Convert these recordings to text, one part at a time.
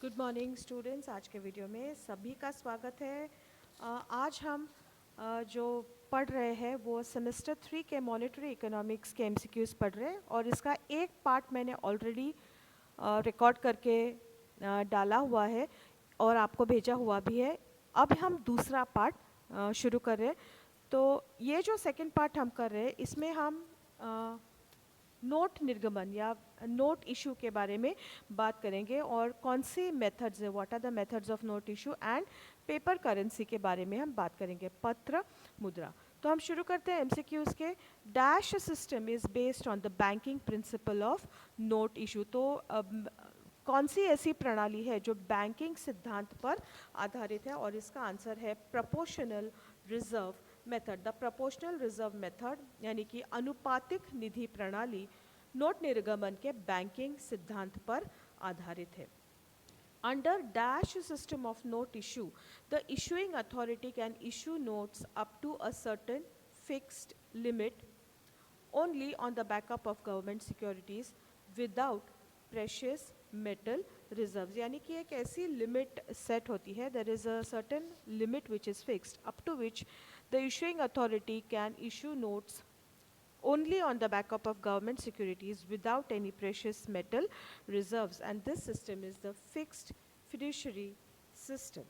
Good morning students. आज के video में सभी का स्वागत है। आज हम जो पढ़ रहे हैं वो सेमेस्टर 3 के मॉनेटरी इकोनॉमिक्स के एमसीक्यूज़ पढ़ रहे हैं और इसका एक पार्ट मैंने ऑलरेडी रिकॉर्ड करके डाला हुआ है और आपको भेजा हुआ भी है। अब हम दूसरा पार्ट शुरू कर रहे हैं। तो ये जो सेकंड पार्ट हम कर रहे हैं इसमें हम नोट निर्गमन या नोट इशू के बारे में बात करेंगे और कौन सी मेथड्स है, what are the methods of note issue and paper currency के बारे में हम बात करेंगे, पत्र मुद्रा। तो हम शुरू करते हैं एमसीक्यूज के। Dash system is based on the banking principle of note issue. तो कौन सी ऐसी प्रणाली है जो बैंकिंग सिद्धांत पर आधारित है, और इसका आंसर है proportional reserve method. The proportional reserve method यानी कि अनुपातिक निधि प्रणाली नोट निर्गमन के बैंकिंग सिद्धांत पर आधारित है। Under dash system of note issue, the issuing authority can issue notes up to a certain fixed limit only on the backup of government securities without precious metal reserves। यानी कि एक ऐसी लिमिट सेट होती है, there is a certain limit which is fixed up to which the issuing authority can issue notes only on the backup of government securities without any precious metal reserves, and this system is the fixed fiduciary system।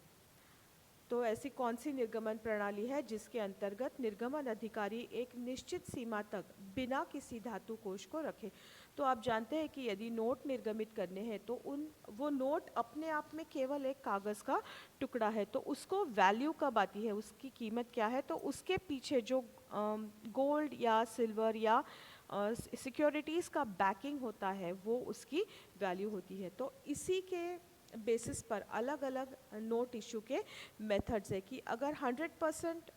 तो ऐसी कौन सी निर्गमन प्रणाली है जिसके अंतर्गत निर्गमन अधिकारी एक निश्चित सीमा तक बिना किसी धातु कोष को रखे। तो आप जानते हैं कि यदि नोट निर्गमित करने हैं तो वो नोट अपने आप में केवल एक कागज़ का टुकड़ा है, तो उसको वैल्यू कब आती है, उसकी कीमत क्या है, तो उसके पीछे जो गोल्ड या सिल्वर या सिक्योरिटीज़ का बैकिंग होता है वो उसकी वैल्यू होती है। तो इसी के बेसिस पर अलग अलग नोट इशू के मेथड्स है कि अगर 100%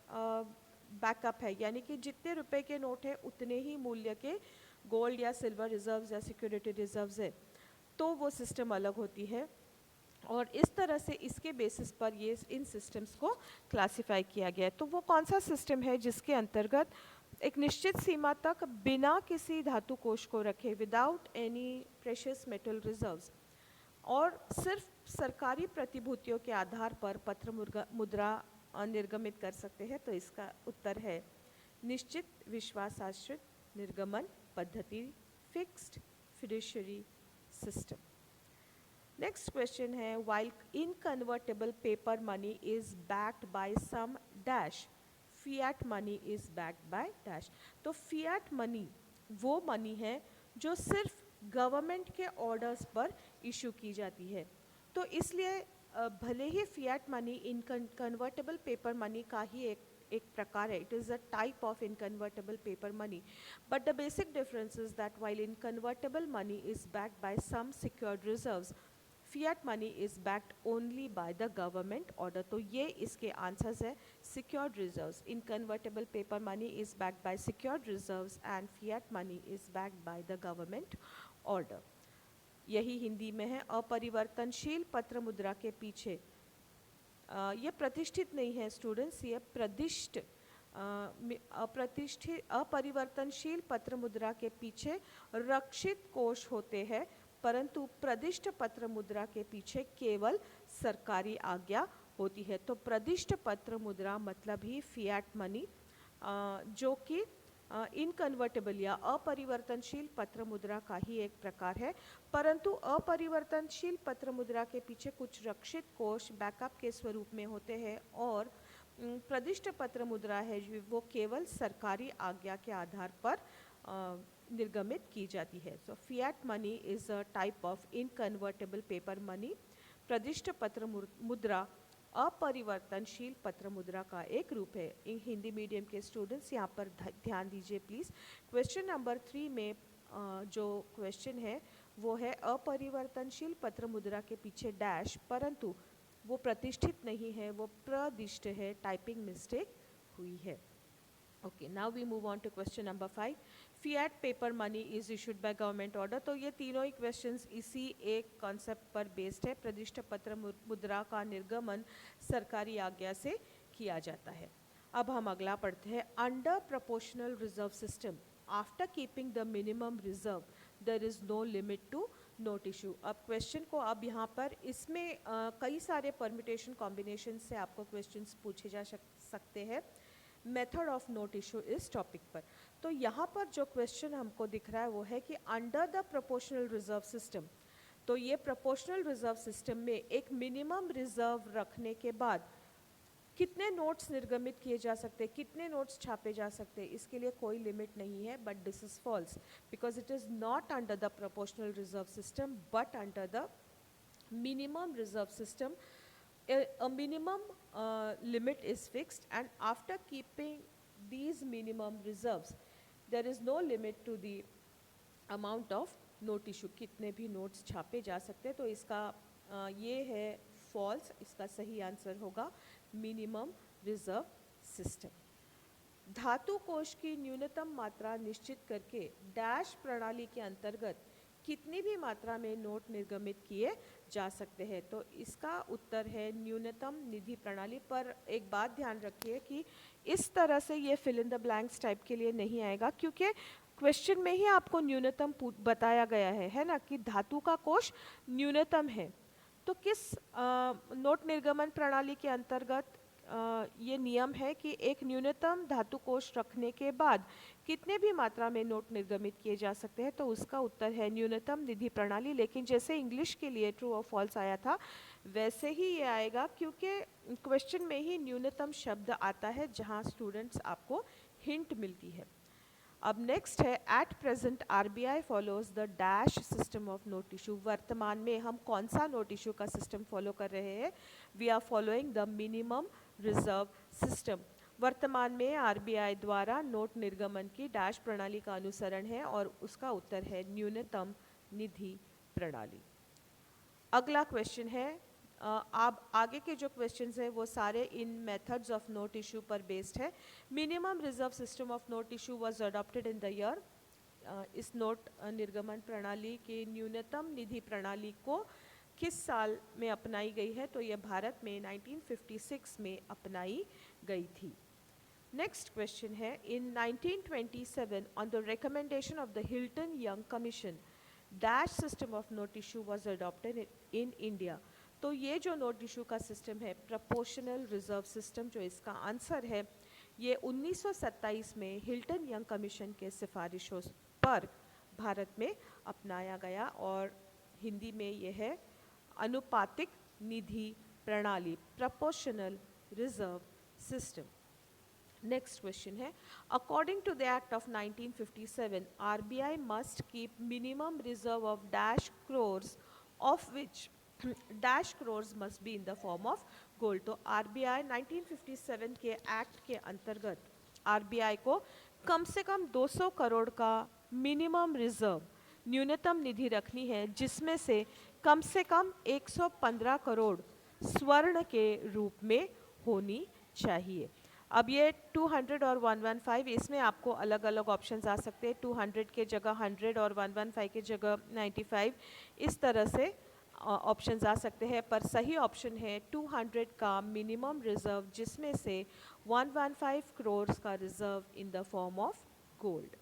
बैकअप है, यानी कि जितने रुपए के नोट है उतने ही मूल्य के गोल्ड या सिल्वर रिजर्व्स या सिक्योरिटी रिजर्व्स है, तो वो सिस्टम अलग होती है। और इस तरह से इसके बेसिस पर ये इन सिस्टम्स को क्लासिफाई किया गया है। तो वो कौन सा सिस्टम है जिसके अंतर्गत एक निश्चित सीमा तक बिना किसी धातु कोष को रखे, without any precious metal reserves, और सिर्फ सरकारी प्रतिभूतियों के आधार पर पत्र मुद्रा निर्गमित कर सकते हैं। तो इसका उत्तर है निश्चित विश्वासाश्रित निर्गमन पद्धति, fixed fiduciary system. Next question है, while inconvertible paper money is backed by some dash, fiat money is backed by dash. तो फिएट मनी वो मनी है जो सिर्फ गवर्नमेंट के ऑर्डर्स पर इशू की जाती है। तो इसलिए भले ही fiat money inconvertible paper money का ही एक प्रकार है, it is a type of inconvertible paper money, but the basic difference is that while inconvertible money is backed by some secured reserves, fiat money is backed only by the government order. तो ये इसके answers है, secured reserves, inconvertible paper money is backed by secured reserves and fiat money is backed by the government order. यही हिंदी में है, अपरिवर्तनशील पत्र मुद्रा के पीछे, ये प्रतिष्ठित नहीं है स्टूडेंट्स, ये प्रतिष्ठित अपरिवर्तनशील पत्र मुद्रा के पीछे रक्षित कोष होते हैं, परंतु प्रदिष्ट पत्र मुद्रा के पीछे केवल सरकारी आज्ञा होती है। तो प्रदिष्ट पत्र मुद्रा मतलब ही फिएट मनी, जो कि इनकन्वर्टेबल या अपरिवर्तनशील पत्र मुद्रा का ही एक प्रकार है, परंतु अपरिवर्तनशील पत्र मुद्रा के पीछे कुछ रक्षित कोष बैकअप के स्वरूप में होते हैं, और प्रदिष्ट पत्र मुद्रा है वो केवल सरकारी आज्ञा के आधार पर निर्गमित की जाती है। So fiat money is a type of inconvertible paper money. प्रदिष्ट पत्र मुद्रा अपरिवर्तनशील पत्र मुद्रा का एक रूप है। हिंदी मीडियम के स्टूडेंट्स यहाँ पर ध्यान दीजिए प्लीज़। क्वेश्चन नंबर 3 में जो क्वेश्चन है वो है अपरिवर्तनशील पत्र मुद्रा के पीछे डैश, परंतु वो प्रतिष्ठित नहीं है, वो प्रदिष्ट है, टाइपिंग मिस्टेक हुई है। Okay, now we move on to question number 5। Fiat paper money is issued by government order. तो ये तीनों ही क्वेश्चंस इसी एक कॉन्सेप्ट पर बेस्ड है, प्रदिष्ट पत्र मुद्रा का निर्गमन सरकारी आज्ञा से किया जाता है। अब हम अगला पढ़ते हैं, under proportional reserve system after keeping the minimum reserve there is no limit to note issue. अब क्वेश्चन को अब यहाँ पर इसमें कई सारे परम्यूटेशन कॉम्बिनेशन से आपको क्वेश्चंस पूछे जा सकते हैं मेथड ऑफ नोट इशू इस टॉपिक पर। तो यहाँ पर जो क्वेश्चन हमको दिख रहा है वो है कि under the proportional reserve system, तो ये प्रोपोर्शनल रिजर्व सिस्टम में एक मिनिमम रिजर्व रखने के बाद कितने नोट्स निर्गमित किए जा सकते हैं, कितने नोट्स छापे जा सकते हैं, इसके लिए कोई लिमिट नहीं है। But this is false because it is not under the proportional reserve system but under the minimum reserve system. A minimum limit is fixed, and after keeping these minimum reserves there is no limit to the amount of note issue, कितने भी notes छापे जा सकते हैं। तो इसका ये है फॉल्स, इसका सही आंसर होगा मिनिमम रिजर्व सिस्टम। धातु कोष की न्यूनतम मात्रा निश्चित करके डैश प्रणाली के अंतर्गत कितनी भी मात्रा में नोट निर्गमित किए जा सकते हैं। तो इसका उत्तर है न्यूनतम निधि प्रणाली। पर एक बात ध्यान रखिए कि इस तरह से ये fill in the blanks type के लिए नहीं आएगा, क्योंकि क्वेश्चन में ही आपको न्यूनतम बताया गया है ना, कि धातु का कोष न्यूनतम है। तो किस नोट निर्गमन प्रणाली के अंतर्गत ये नियम है कि एक न्यूनतम धातु कोष रखने के बाद कितने भी मात्रा में नोट निर्गमित किए जा सकते हैं। तो उसका उत्तर है न्यूनतम निधि प्रणाली। लेकिन जैसे इंग्लिश के लिए ट्रू और फॉल्स आया था वैसे ही ये आएगा, क्योंकि क्वेश्चन में ही न्यूनतम शब्द आता है जहां स्टूडेंट्स आपको हिंट मिलती है। अब नेक्स्ट है at present RBI follows the dash system of note issue. वर्तमान में हम कौन सा नोट इशू का सिस्टम फॉलो कर रहे हैं? We are following the minimum reserve system. वर्तमान में आरबीआई द्वारा नोट निर्गमन की डैश प्रणाली का अनुसरण है और उसका उत्तर है न्यूनतम निधि प्रणाली। अगला क्वेश्चन है, आप आगे के जो क्वेश्चंस हैं वो सारे इन मेथड्स ऑफ नोट इशू पर बेस्ड है। Minimum reserve system of note issue was adopted in the year. इस नोट निर्गमन प्रणाली की न्यूनतम निधि प्रणाली को किस साल में अपनाई गई है? तो ये भारत में 1956 में अपनाई गई थी। नेक्स्ट क्वेश्चन है, इन 1927 on the recommendation of the Hilton young commission dash system of note issue was adopted in India. तो ये जो नोट इशू का सिस्टम है प्रोपोर्शनल रिजर्व सिस्टम, जो इसका आंसर है, ये 1927 में हिल्टन यंग कमीशन के सिफारिशों पर भारत में अपनाया गया और हिंदी में ये है अनुपातिक निधि प्रणाली, proportional reserve system. Next question है, according to the act of 1957 RBI must keep minimum reserve of dash crores of which dash crores must be in the form of gold. तो आरबीआई 1957 के एक्ट के अंतर्गत आरबीआई को कम से कम 200 करोड़ का मिनिमम रिजर्व न्यूनतम निधि रखनी है, जिसमें से कम 115 करोड़ स्वर्ण के रूप में होनी चाहिए। अब ये 200 और 115, इसमें आपको अलग अलग ऑप्शंस आ सकते हैं। 200 के जगह 100 और 115 के जगह 95, इस तरह से ऑप्शंस आ सकते हैं। पर सही ऑप्शन है 200 का मिनिमम रिजर्व, जिसमें से 115 करोड़ का reserve in the form of gold.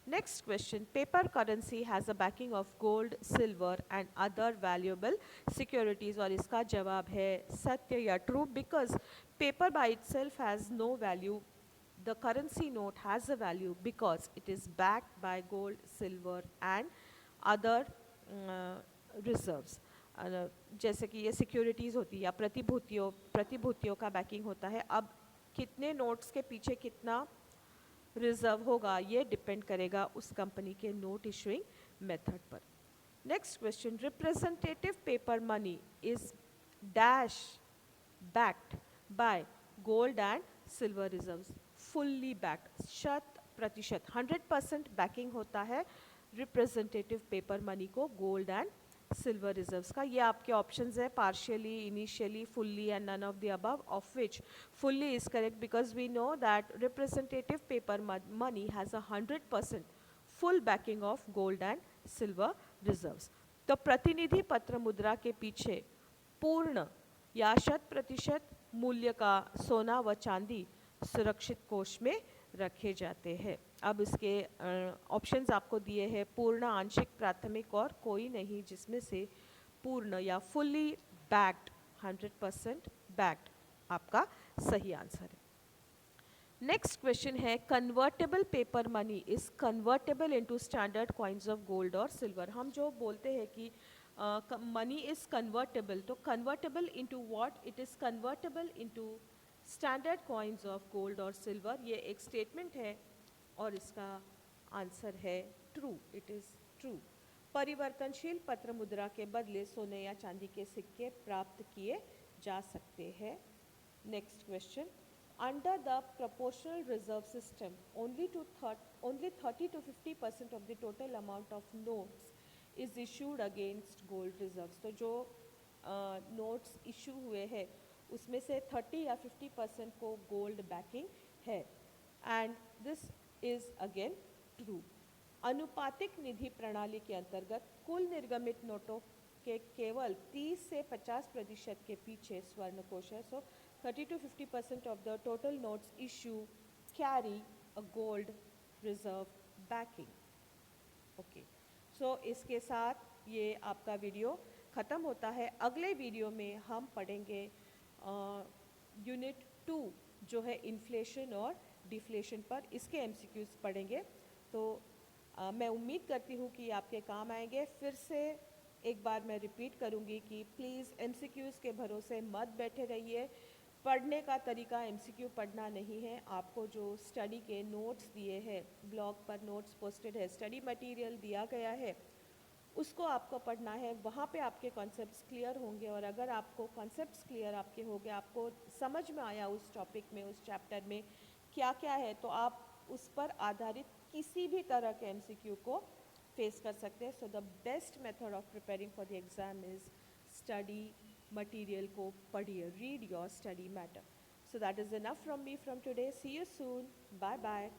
Next question, paper currency has a backing of gold, silver and other valuable securities। और इसका जवाब है सत्य या true, because paper by itself has no value. The currency note has a value because it is backed by gold, silver and other reserves। जैसे कि ये securities होती है या प्रतिभूतियों का बैकिंग होता है। अब कितने नोट्स के पीछे कितना रिजर्व होगा ये डिपेंड करेगा उस कंपनी के नोट इशूइंग मेथड पर। Next question, representative paper money is dash backed by gold and silver reserves. Fully backed, 100%, 100% backing होता है रिप्रेजेंटेटिव पेपर मनी को गोल्ड एंड सिल्वर रिजर्व्स का। ये आपके ऑप्शंस है partially, initially, fully and none of the above, of which fully is correct because we know that representative paper money has 100% full backing of gold and silver reserves. तो प्रतिनिधि पत्र मुद्रा के पीछे पूर्ण या 100% मूल्य का सोना व चांदी सुरक्षित कोष में रखे जाते हैं। अब इसके ऑप्शंस आपको दिए हैं पूर्ण, आंशिक, प्राथमिक और कोई नहीं, जिसमें से पूर्ण या फुल्ली बैक्ड, 100% बैक्ड आपका सही आंसर है। नेक्स्ट क्वेश्चन है convertible paper money is convertible into standard coins of gold और सिल्वर। हम जो बोलते हैं कि मनी इज कन्वर्टेबल, तो convertible into what? It is convertible into standard coins of gold और सिल्वर। ये एक स्टेटमेंट है और इसका आंसर है ट्रू, इट इज ट्रू। परिवर्तनशील पत्र मुद्रा के बदले सोने या चांदी के सिक्के प्राप्त किए जा सकते हैं। Next question, under the proportional reserve system only 30 to 50% of the total amount of notes is issued against gold reserves। तो जो नोट्स इशू हुए हैं उसमें से 30 या 50% को गोल्ड बैकिंग है, and this is again true. अनुपातिक निधि प्रणाली के अंतर्गत कुल निर्गमित नोटों के केवल 30 से 50% के पीछे स्वर्ण कोष है। सो 30 to 50% of the total notes issue carry a gold reserve backing। Okay, so इसके साथ ये आपका वीडियो ख़त्म होता है। अगले वीडियो में हम पढ़ेंगे यूनिट 2 जो है इन्फ्लेशन और डिफ्लेशन पर, इसके एमसीक्यूज पढ़ेंगे। तो मैं उम्मीद करती हूँ कि आपके काम आएंगे। फिर से एक बार मैं रिपीट करूँगी कि प्लीज़ एमसीक्यूज के भरोसे मत बैठे रहिए। पढ़ने का तरीका एमसीक्यू पढ़ना नहीं है, आपको जो स्टडी के नोट्स दिए हैं, ब्लॉग पर नोट्स पोस्टेड है, स्टडी मटेरियल दिया गया है, उसको आपको पढ़ना है। वहाँ पे आपके कॉन्सेप्ट्स क्लियर होंगे, और अगर आपको कॉन्सेप्ट्स क्लियर आपके हो गए, आपको समझ में आया उस टॉपिक में, उस चैप्टर में क्या क्या है, तो आप उस पर आधारित किसी भी तरह के एमसीक्यू को फेस कर सकते हैं। So the best method of preparing for the exam is study material को पढ़िए, read your study matter. So that is enough from me from today. See you soon, bye bye.